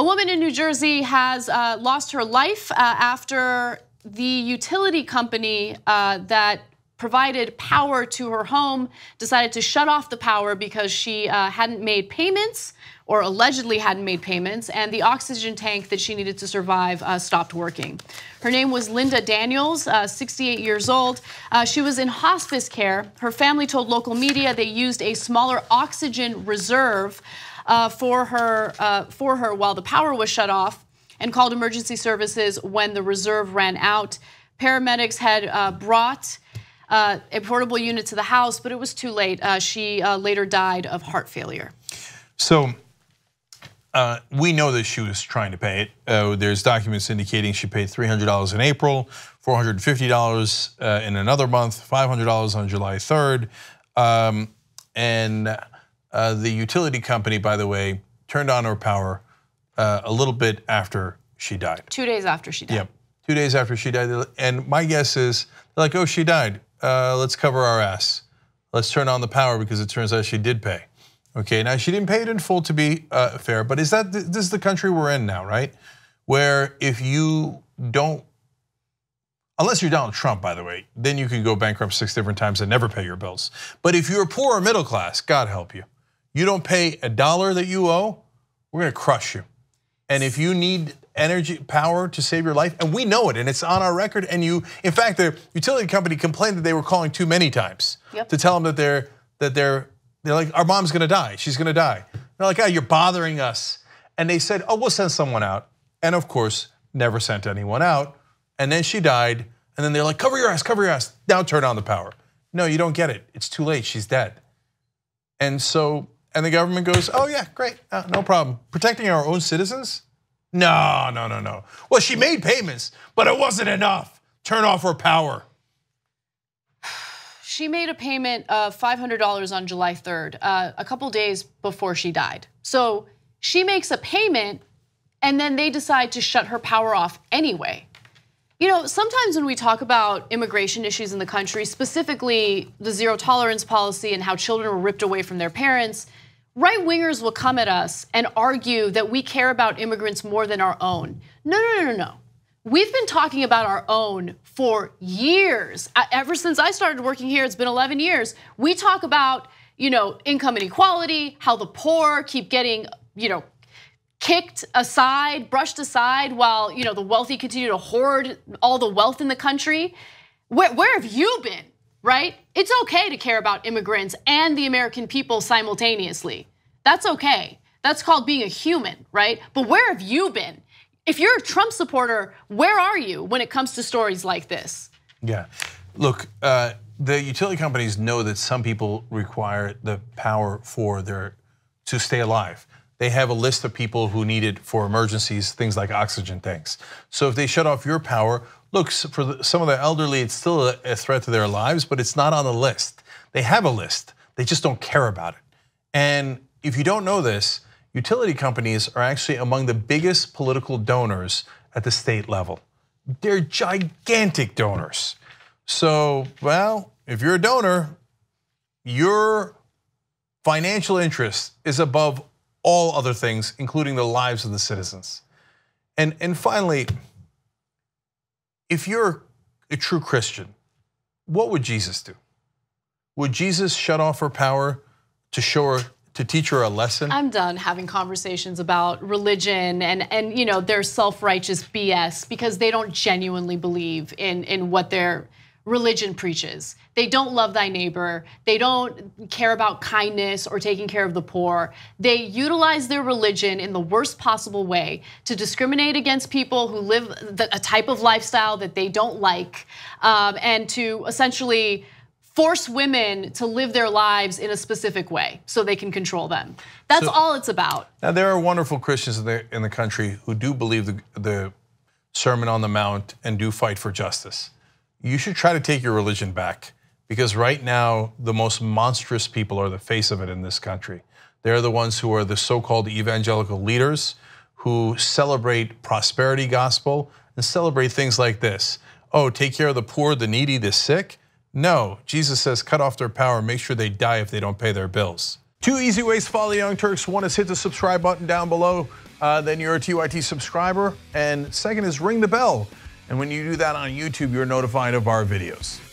A woman in New Jersey has lost her life after the utility company that provided power to her home decided to shut off the power because she hadn't made payments, or allegedly hadn't made payments, and the oxygen tank that she needed to survive stopped working. Her name was Linda Daniels, 68 years old. She was in hospice care. Her family told local media they used a smaller oxygen reserve for her while the power was shut off, and called emergency services when the reserve ran out. Paramedics had brought a portable unit to the house, but it was too late. She later died of heart failure. So we know that she was trying to pay it. There's documents indicating she paid $300 in April, $450 in another month, $500 on July 3rd. And the utility company, by the way, turned on her power a little bit after she died. 2 days after she died. Yep, 2 days after she died. And my guess is, they're like, oh, she died. Let's cover our ass. Let's turn on the power because it turns out she did pay. Okay, now she didn't pay it in full, to be fair, but this is the country we're in now, right? Where if you don't, unless you're Donald Trump, by the way, then you can go bankrupt 6 different times and never pay your bills. But if you're poor or middle class, God help you. You don't pay $1 that you owe, we're gonna crush you. And if you need energy, power to save your life, and we know it, and it's on our record, and in fact, the utility company complained that they were calling too many times to tell them that they're like, our mom's gonna die, she's gonna die. They're like, oh, you're bothering us. And they said, oh, we'll send someone out. And of course, never sent anyone out. And then she died, and then they're like, cover your ass, now turn on the power. No, you don't get it, it's too late, she's dead. And so, and the government goes, oh yeah, great, no problem. Protecting our own citizens? No. Well, she made payments, but it wasn't enough. Turn off her power. She made a payment of $500 on July 3rd, a couple days before she died. So she makes a payment, and then they decide to shut her power off anyway. You know, sometimes when we talk about immigration issues in the country, specifically the zero tolerance policy and how children were ripped away from their parents, right-wingers will come at us and argue that we care about immigrants more than our own. No. We've been talking about our own for years. Ever since I started working here, it's been 11 years. We talk about, income inequality, how the poor keep getting, kicked aside, brushed aside, while the wealthy continue to hoard all the wealth in the country. Where have you been, right? It's okay to care about immigrants and the American people simultaneously. That's okay. That's called being a human, right? But where have you been? If you're a Trump supporter, where are you when it comes to stories like this? Yeah, look, the utility companies know that some people require the power to stay alive. They have a list of people who need it for emergencies, things like oxygen tanks. So if they shut off your power, look, for some of the elderly, it's still a threat to their lives, but it's not on the list. They have a list, they just don't care about it. And if you don't know this, utility companies are actually among the biggest political donors at the state level. They're gigantic donors. So, well, if you're a donor, your financial interest is above all other things, including the lives of the citizens. And finally, if you're a true Christian, what would Jesus do? Would Jesus shut off her power to teach her a lesson? I'm done having conversations about religion and their self-righteous BS because they don't genuinely believe in what their religion preaches. They don't love thy neighbor. They don't care about kindness or taking care of the poor. They utilize their religion in the worst possible way to discriminate against people who live a type of lifestyle that they don't like, and to essentially force women to live their lives in a specific way so they can control them. That's all it's about. Now, there are wonderful Christians in the country who do believe the Sermon on the Mount and do fight for justice. You should try to take your religion back, because right now the most monstrous people are the face of it in this country. They're the ones who are the so-called evangelical leaders who celebrate prosperity gospel and celebrate things like this. Oh, take care of the poor, the needy, the sick. No, Jesus says cut off their power, make sure they die if they don't pay their bills. 2 easy ways to follow the Young Turks. One is hit the subscribe button down below. then you're a TYT subscriber. And second is ring the bell. And when you do that on YouTube, you're notified of our videos.